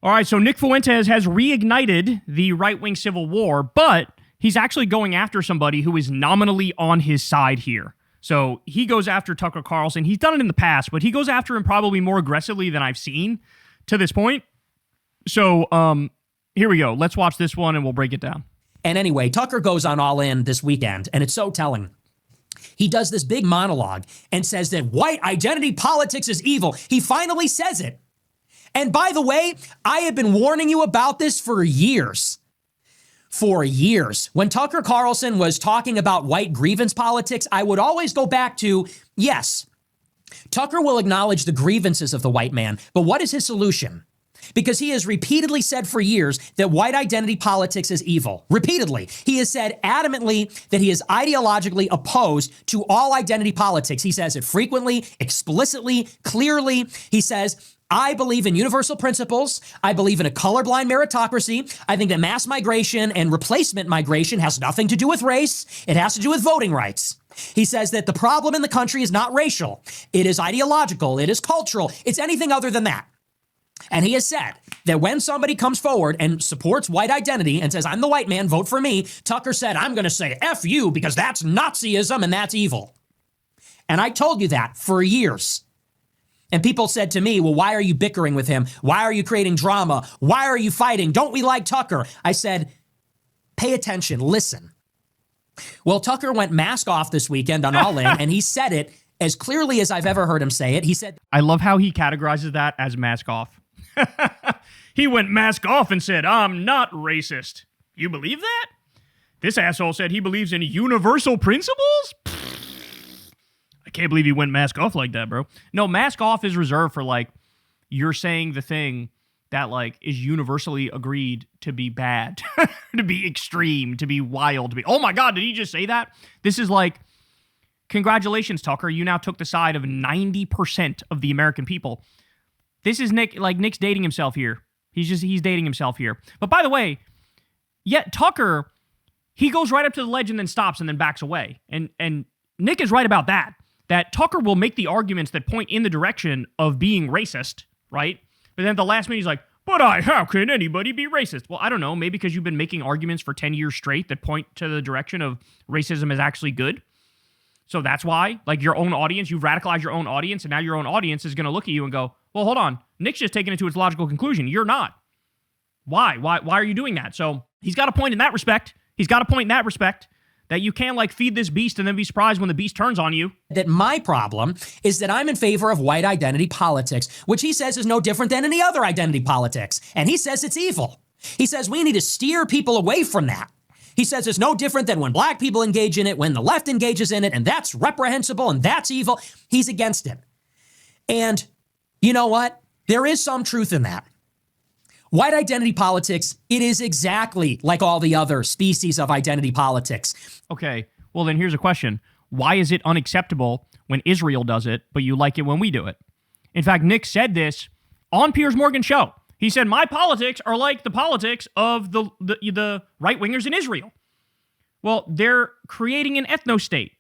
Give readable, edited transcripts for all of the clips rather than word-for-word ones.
All right, so Nick Fuentes has reignited the right-wing civil war, but he's actually going after somebody who is nominally on his side here. So he goes after Tucker Carlson. He's done it in the past, but he goes after him probably more aggressively than I've seen to this point. So here we go. Let's watch this one and we'll break it down. And anyway, Tucker goes on All In this weekend, and it's so telling. He does this big monologue and says that white identity politics is evil. He finally says it. And by the way, I have been warning you about this for years. For years. When Tucker Carlson was talking about white grievance politics, I would always go back to, yes, Tucker will acknowledge the grievances of the white man, but what is his solution? Because he has repeatedly said for years that white identity politics is evil. Repeatedly. He has said adamantly that he is ideologically opposed to all identity politics. He says it frequently, explicitly, clearly. He says, I believe in universal principles. I believe in a colorblind meritocracy. I think that mass migration and replacement migration has nothing to do with race. It has to do with voting rights. He says that the problem in the country is not racial. It is ideological. It is cultural. It's anything other than that. And he has said that when somebody comes forward and supports white identity and says, I'm the white man, vote for me, Tucker said, I'm going to say F you because that's Nazism and that's evil. And I told you that for years. And people said to me, well, why are you bickering with him? Why are you creating drama? Why are you fighting? Don't we like Tucker? I said, pay attention, listen. Well, Tucker went mask off this weekend on All In, and he said it as clearly as I've ever heard him say it. He said, I love how he categorizes that as mask off. He went mask off and said, I'm not racist. You believe that? This asshole said he believes in universal principles? I can't believe he went mask off like that, bro. No, mask off is reserved for, like, you're saying the thing that, like, is universally agreed to be bad, to be extreme, to be wild, to be, oh my God, did he just say that? This is like, congratulations, Tucker. You now took the side of 90% of the American people. This is Nick, like, Nick's dating himself here. He's dating himself here. But by the way, yet Tucker, he goes right up to the ledge and then stops and then backs away. And Nick is right about that Tucker will make the arguments that point in the direction of being racist, right? But then at the last minute, he's like, but how can anybody be racist? Well, I don't know. Maybe because you've been making arguments for 10 years straight that point to the direction of racism is actually good. So that's why, like, your own audience, you've radicalized your own audience, and now your own audience is going to look at you and go, well, hold on. Nick's just taking it to its logical conclusion. You're not. Why? Why are you doing that? So he's got a point in that respect. That you can't, like, feed this beast and then be surprised when the beast turns on you. That my problem is that I'm in favor of white identity politics, which he says is no different than any other identity politics. And he says it's evil. He says we need to steer people away from that. He says it's no different than when black people engage in it, when the left engages in it, and that's reprehensible and that's evil. He's against it. And you know what? There is some truth in that. White identity politics, it is exactly like all the other species of identity politics. Okay, well then here's a question. Why is it unacceptable when Israel does it, but you like it when we do it? In fact, Nick said this on Piers Morgan's show. He said, my politics are like the politics of the right-wingers in Israel. Well, they're creating an ethno-state.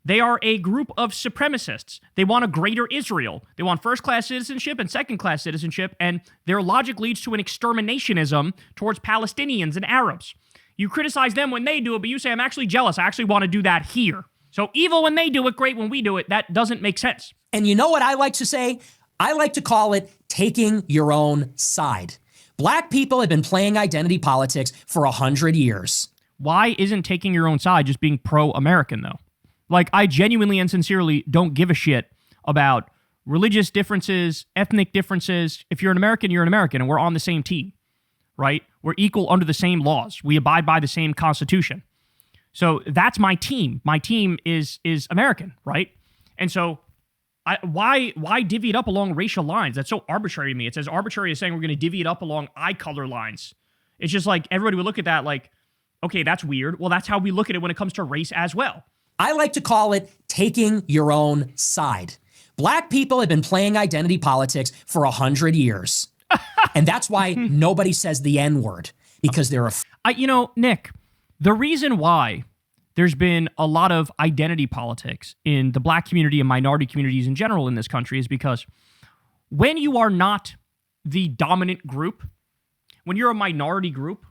They are a group of supremacists. They want a greater Israel. They want first-class citizenship and second-class citizenship, and their logic leads to an exterminationism towards Palestinians and Arabs. You criticize them when they do it, but you say, I'm actually jealous. I actually want to do that here. So evil when they do it, great when we do it. That doesn't make sense. And you know what I like to say? I like to call it taking your own side. Black people have been playing identity politics for 100 years. Why isn't taking your own side just being pro-American, though? Like, I genuinely and sincerely don't give a shit about religious differences, ethnic differences. If you're an American, you're an American, and we're on the same team, right? We're equal under the same laws. We abide by the same Constitution. So that's my team. My team is American, right? And so why divvy it up along racial lines? That's so arbitrary to me. It's as arbitrary as saying we're going to divvy it up along eye color lines. It's just like everybody would look at that like, okay, that's weird. Well, that's how we look at it when it comes to race as well. I like to call it taking your own side. Black people have been playing identity politics for 100 years. And that's why nobody says the N-word, because they're Nick, the reason why there's been a lot of identity politics in the black community and minority communities in general in this country is because when you are not the dominant group, when you're a minority group,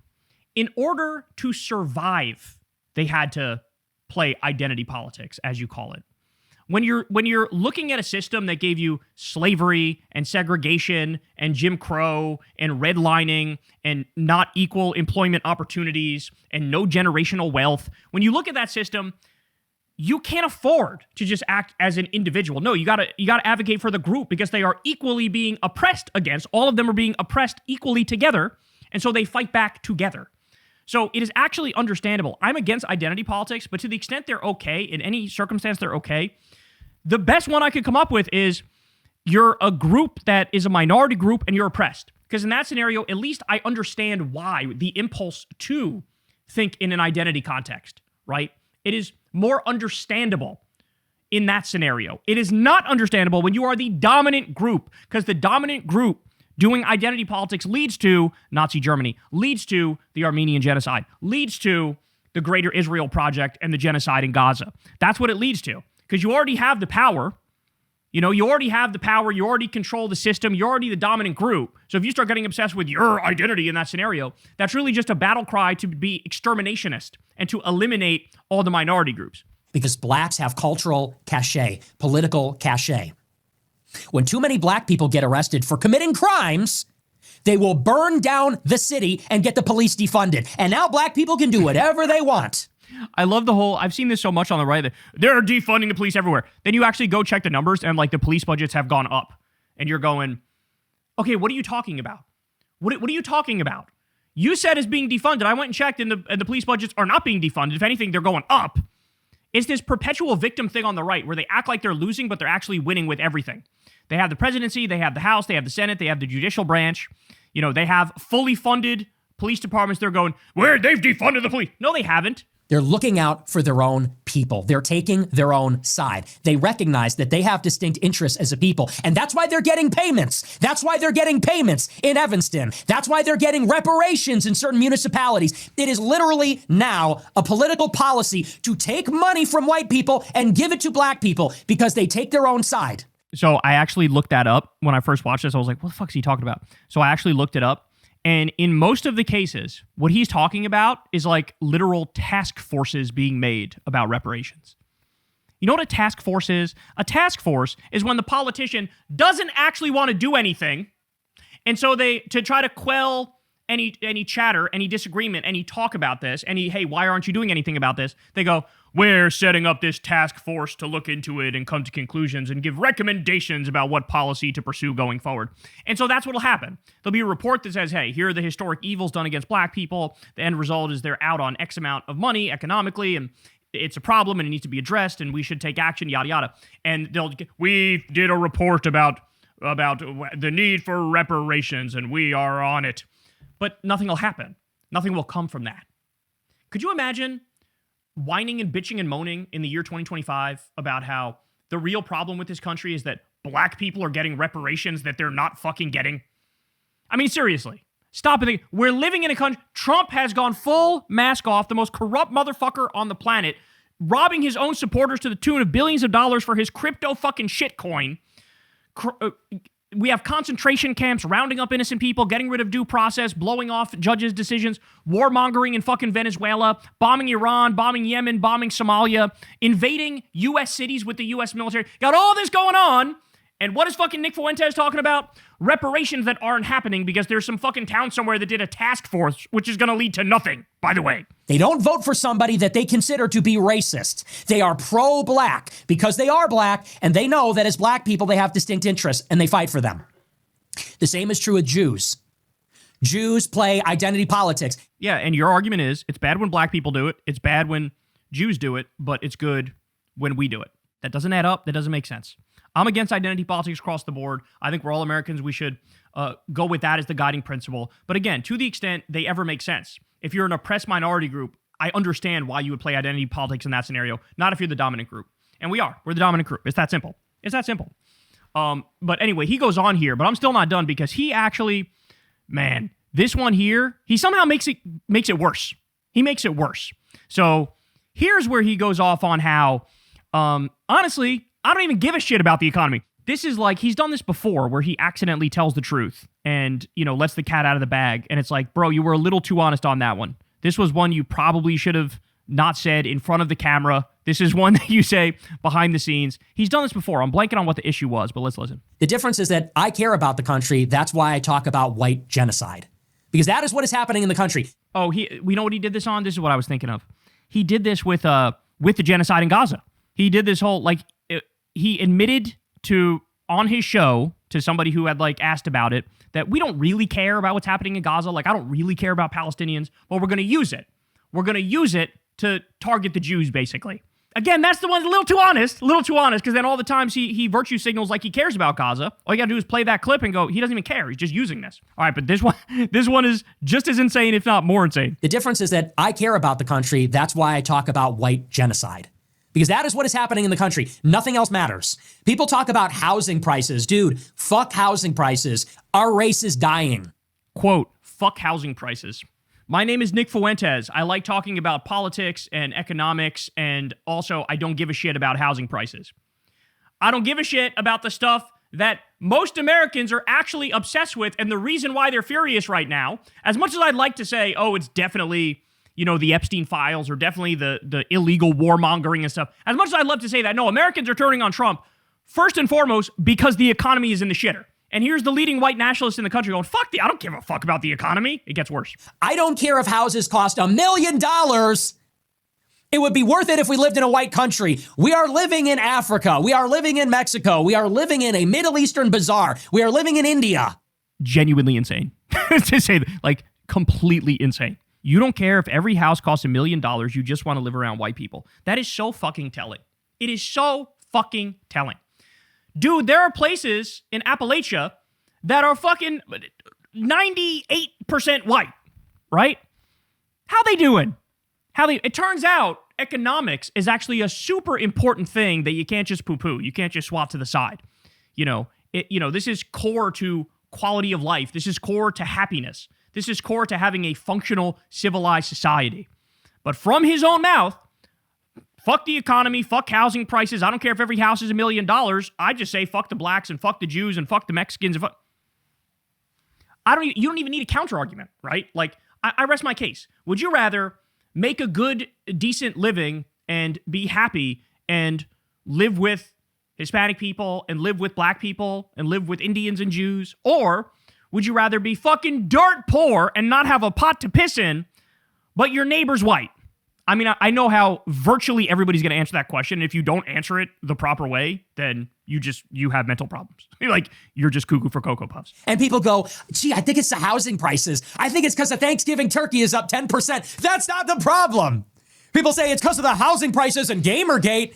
in order to survive, they had to play identity politics, as you call it. When you're looking at a system that gave you slavery and segregation and Jim Crow and redlining and not equal employment opportunities and no generational wealth, when you look at that system, you can't afford to just act as an individual. No, you gotta advocate for the group because they are equally being oppressed against. All of them are being oppressed equally together, and so they fight back together. So it is actually understandable. I'm against identity politics, but to the extent they're okay, in any circumstance they're okay, the best one I could come up with is you're a group that is a minority group and you're oppressed. Because in that scenario, at least I understand why the impulse to think in an identity context, right? It is more understandable in that scenario. It is not understandable when you are the dominant group, because the dominant group doing identity politics leads to Nazi Germany, leads to the Armenian genocide, leads to the Greater Israel Project and the genocide in Gaza. That's what it leads to, because you already have the power. You already have the power. You already control the system. You're already the dominant group. So if you start getting obsessed with your identity in that scenario, that's really just a battle cry to be exterminationist and to eliminate all the minority groups. Because blacks have cultural cachet, political cachet. When too many black people get arrested for committing crimes, they will burn down the city and get the police defunded. And now black people can do whatever they want. I love I've seen this so much on the right that they're defunding the police everywhere. Then you actually go check the numbers and like the police budgets have gone up. And you're going, okay, what are you talking about? What are you talking about? You said it's being defunded. I went and checked and the police budgets are not being defunded. If anything, they're going up. It's this perpetual victim thing on the right where they act like they're losing, but they're actually winning with everything. They have the presidency, they have the House, they have the Senate, they have the judicial branch. They have fully funded police departments. They're going, they've defunded the police. No, they haven't. They're looking out for their own people. They're taking their own side. They recognize that they have distinct interests as a people. And that's why they're getting payments. That's why they're getting payments in Evanston. That's why they're getting reparations in certain municipalities. It is literally now a political policy to take money from white people and give it to black people because they take their own side. So I actually looked that up when I first watched this. I was like, what the fuck is he talking about? So I actually looked it up. And in most of the cases, what he's talking about is like literal task forces being made about reparations. You know what a task force is? A task force is when the politician doesn't actually want to do anything. And so to try to quell any chatter, any disagreement, any talk about this, hey, why aren't you doing anything about this? They go, we're setting up this task force to look into it and come to conclusions and give recommendations about what policy to pursue going forward. And so that's what'll happen. There'll be a report that says, hey, here are the historic evils done against black people. The end result is they're out on X amount of money economically, and it's a problem and it needs to be addressed and we should take action, yada, yada. And we did a report about the need for reparations and we are on it. But nothing will happen. Nothing will come from that. Could you imagine whining and bitching and moaning in the year 2025 about how the real problem with this country is that black people are getting reparations that they're not fucking getting? I mean, seriously. Stop and think. We're living in a country. Trump has gone full mask off, the most corrupt motherfucker on the planet, robbing his own supporters to the tune of billions of dollars for his crypto fucking shitcoin. We have concentration camps, rounding up innocent people, getting rid of due process, blowing off judges' decisions, warmongering in fucking Venezuela, bombing Iran, bombing Yemen, bombing Somalia, invading U.S. cities with the U.S. military. Got all this going on. And what is fucking Nick Fuentes talking about? Reparations that aren't happening because there's some fucking town somewhere that did a task force, which is going to lead to nothing, by the way. They don't vote for somebody that they consider to be racist. They are pro-black because they are black, and they know that as black people, they have distinct interests, and they fight for them. The same is true with Jews. Jews play identity politics. Yeah, and your argument is it's bad when black people do it, it's bad when Jews do it, but it's good when we do it. That doesn't add up. That doesn't make sense. I'm against identity politics across the board. I think we're all Americans. We should go with that as the guiding principle. But again, to the extent they ever make sense. If you're an oppressed minority group, I understand why you would play identity politics in that scenario. Not if you're the dominant group. And we are. We're the dominant group. It's that simple. It's that simple. But anyway, he goes on here, but I'm still not done because he actually, man, this one here, he somehow makes it worse. He makes it worse. So here's where he goes off on how, honestly, I don't even give a shit about the economy. This is like, he's done this before where he accidentally tells the truth and, lets the cat out of the bag. And it's like, bro, you were a little too honest on that one. This was one you probably should have not said in front of the camera. This is one that you say behind the scenes. He's done this before. I'm blanking on what the issue was, but let's listen. The difference is that I care about the country. That's why I talk about white genocide. Because that is what is happening in the country. Oh, we know what he did this on? This is what I was thinking of. He did this with the genocide in Gaza. He did this whole, he admitted on his show to somebody who had asked about it that we don't really care about what's happening in Gaza. I don't really care about Palestinians, but we're going to use it. We're going to use it to target the Jews, basically. Again, that's the one a little too honest, because then all the times he virtue signals like he cares about Gaza. All you got to do is play that clip and go, he doesn't even care. He's just using this. All right, but this one is just as insane, if not more insane. The difference is that I care about the country. That's why I talk about white genocide. Because that is what is happening in the country. Nothing else matters. People talk about housing prices. Dude, fuck housing prices. Our race is dying. Quote, fuck housing prices. My name is Nick Fuentes. I like talking about politics and economics, and also I don't give a shit about housing prices. I don't give a shit about the stuff that most Americans are actually obsessed with, and the reason why they're furious right now, as much as I'd like to say, oh, it's definitely, the Epstein files or definitely the illegal warmongering and stuff, as much as I'd love to say that, no, Americans are turning on Trump, first and foremost, because the economy is in the shitter. And here's the leading white nationalist in the country going, I don't give a fuck about the economy. It gets worse. I don't care if houses cost $1 million. It would be worth it if we lived in a white country. We are living in Africa. We are living in Mexico. We are living in a Middle Eastern bazaar. We are living in India. Genuinely insane. To say that, completely insane. You don't care if every house costs $1 million. You just want to live around white people. That is so fucking telling. It is so fucking telling. Dude, there are places in Appalachia that are fucking 98% white, right? How they doing? It turns out economics is actually a super important thing that you can't just poo-poo. You can't just swap to the side. This is core to quality of life. This is core to happiness. This is core to having a functional, civilized society. But from his own mouth, fuck the economy, fuck housing prices. I don't care if every house is $1 million. I just say fuck the blacks and fuck the Jews and fuck the Mexicans. And you don't even need a counter argument, right? I rest my case. Would you rather make a good, decent living and be happy and live with Hispanic people and live with black people and live with Indians and Jews? Or would you rather be fucking dirt poor and not have a pot to piss in, but your neighbor's white? I mean, I know how virtually everybody's going to answer that question. If you don't answer it the proper way, then you have mental problems. You're just cuckoo for Cocoa Puffs. And people go, gee, I think it's the housing prices. I think it's because the Thanksgiving turkey is up 10%. That's not the problem. People say it's because of the housing prices and Gamergate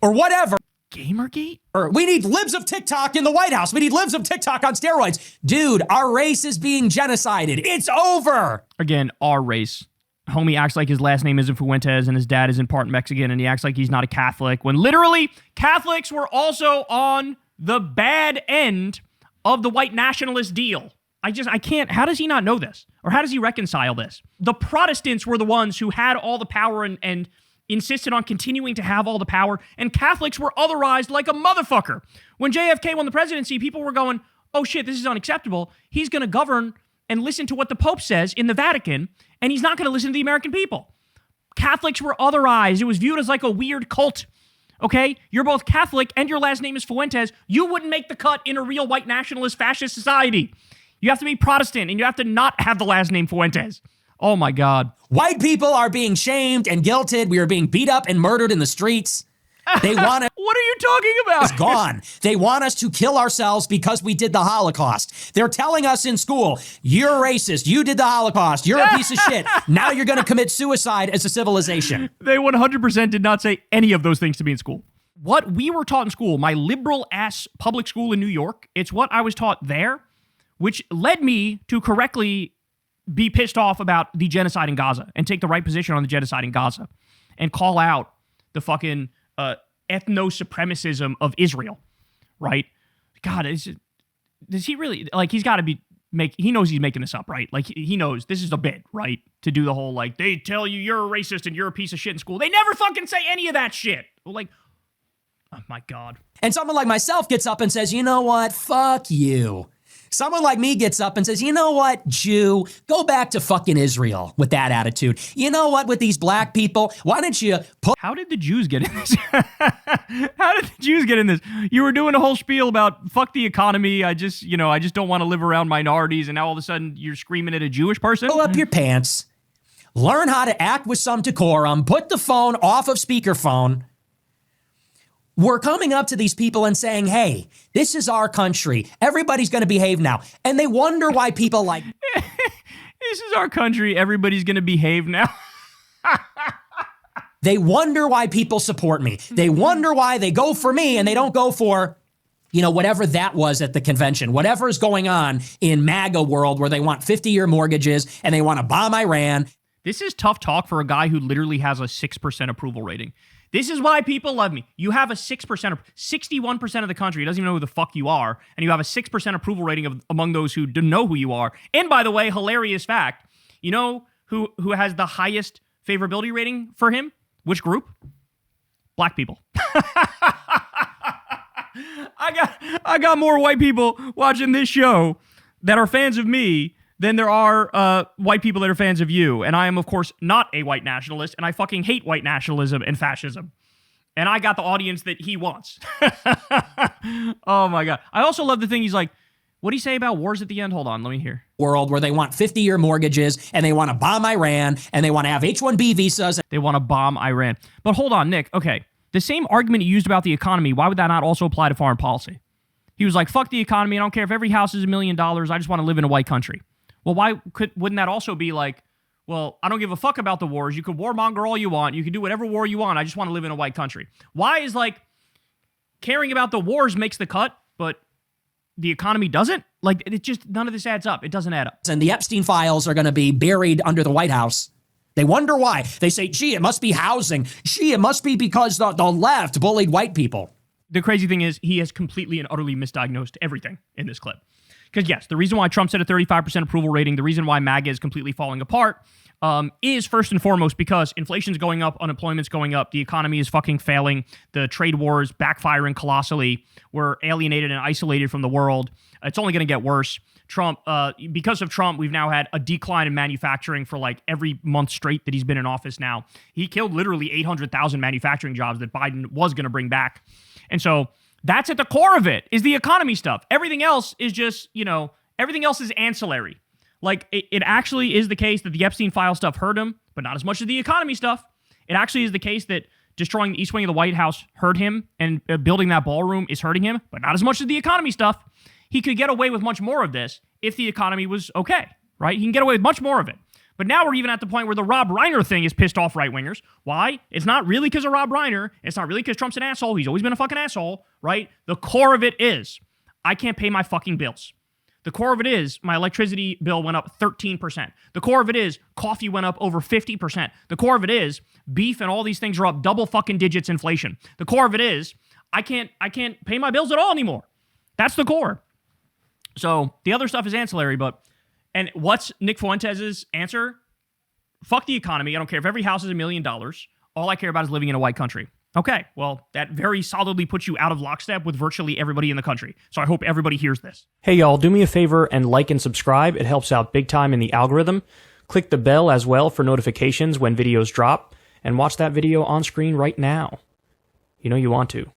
or whatever. Gamergate? Or we need libs of TikTok in the White House. We need libs of TikTok on steroids. Dude, our race is being genocided. It's over. Again, our race. Homie acts like his last name isn't Fuentes and his dad isn't part Mexican, and he acts like he's not a Catholic, when literally Catholics were also on the bad end of the white nationalist deal. I can't. How does he not know this? Or how does he reconcile this? The Protestants were the ones who had all the power and insisted on continuing to have all the power, and Catholics were otherized like a motherfucker. When JFK won the presidency, people were going, oh shit, this is unacceptable. He's going to govern and listen to what the Pope says in the Vatican, and he's not going to listen to the American people. Catholics were otherized. It was viewed as like a weird cult. Okay? You're both Catholic and your last name is Fuentes. You wouldn't make the cut in a real white nationalist fascist society. You have to be Protestant, and you have to not have the last name Fuentes. Oh my God. White people are being shamed and guilted. We are being beat up and murdered in the streets. They want it. What are you talking about? It's gone. They want us to kill ourselves because we did the Holocaust. They're telling us in school, you're racist. You did the Holocaust. You're a piece of shit. Now you're going to commit suicide as a civilization. They 100% did not say any of those things to me in school. What we were taught in school, my liberal ass public school in New York, it's what I was taught there, which led me to correctly be pissed off about the genocide in Gaza and take the right position on the genocide in Gaza and call out the fucking ethno-supremacism of Israel, right? God, does he really, he's got to be, he knows he's making this up, right? He knows this is a bit, right? To do the whole, they tell you you're a racist and you're a piece of shit in school. They never fucking say any of that shit. Oh my God. And someone like myself gets up and says, you know what? Fuck you. Someone like me gets up and says, you know what, Jew, go back to fucking Israel with that attitude. You know what, with these black people, why don't you put... How did the Jews get in this? How did the Jews get in this? You were doing a whole spiel about fuck the economy. I just don't want to live around minorities. And now all of a sudden you're screaming at a Jewish person? Pull up your pants. Learn how to act with some decorum. Put the phone off of speakerphone. We're coming up to these people and saying, hey, this is our country. Everybody's going to behave now. And they wonder why people like... This is our country. Everybody's going to behave now. They wonder why people support me. They wonder why they go for me and they don't go for, whatever that was at the convention. Whatever is going on in MAGA world where they want 50-year mortgages and they want to bomb Iran. This is tough talk for a guy who literally has a 6% approval rating. This is why people love me. You have a 6%, 61% of the country doesn't even know who the fuck you are, and you have a 6% approval rating among those who don't know who you are. And by the way, hilarious fact, you know who has the highest favorability rating for him? Which group? Black people. I got more white people watching this show that are fans of me than there are white people that are fans of you. And I am, of course, not a white nationalist, and I fucking hate white nationalism and fascism. And I got the audience that he wants. Oh, my God. I also love the thing he's like, what do you say about wars at the end? Hold on, let me hear. World where they want 50-year mortgages, and they want to bomb Iran, and they want to have H-1B visas. They want to bomb Iran. But hold on, Nick. Okay, the same argument you used about the economy, why would that not also apply to foreign policy? He was like, fuck the economy. I don't care if every house is $1 million. I just want to live in a white country. Well, wouldn't that also be like, well, I don't give a fuck about the wars. You could warmonger all you want. You can do whatever war you want. I just want to live in a white country. Why is like caring about the wars makes the cut, but the economy doesn't? Like, it just, none of this adds up. It doesn't add up. And the Epstein files are going to be buried under the White House. They wonder why. They say, gee, it must be housing. Gee, it must be because the left bullied white people. The crazy thing is he has completely and utterly misdiagnosed everything in this clip. Because yes, the reason why Trump's at a 35% approval rating, the reason why MAGA is completely falling apart is first and foremost because inflation's going up, unemployment's going up, the economy is fucking failing, the trade war is backfiring colossally, we're alienated and isolated from the world. It's only going to get worse. Trump, because of Trump, we've now had a decline in manufacturing for like every month straight that he's been in office now. He killed literally 800,000 manufacturing jobs that Biden was going to bring back. And so that's at the core of it, is the economy stuff. Everything else is just, everything else is ancillary. Like, it actually is the case that the Epstein file stuff hurt him, but not as much as the economy stuff. It actually is the case that destroying the East Wing of the White House hurt him, and building that ballroom is hurting him, but not as much as the economy stuff. He could get away with much more of this if the economy was okay, right? He can get away with much more of it. But now we're even at the point where the Rob Reiner thing is pissed off right-wingers. Why? It's not really because of Rob Reiner. It's not really because Trump's an asshole. He's always been a fucking asshole, right? The core of it is, I can't pay my fucking bills. The core of it is, my electricity bill went up 13%. The core of it is, coffee went up over 50%. The core of it is, beef and all these things are up double fucking digits inflation. The core of it is, I can't pay my bills at all anymore. That's the core. So the other stuff is ancillary, and what's Nick Fuentes' answer? Fuck the economy. I don't care if every house is $1 million. All I care about is living in a white country. Okay, well, that very solidly puts you out of lockstep with virtually everybody in the country. So I hope everybody hears this. Hey y'all, do me a favor and like and subscribe. It helps out big time in the algorithm. Click the bell as well for notifications when videos drop, and watch that video on screen right now. You know you want to.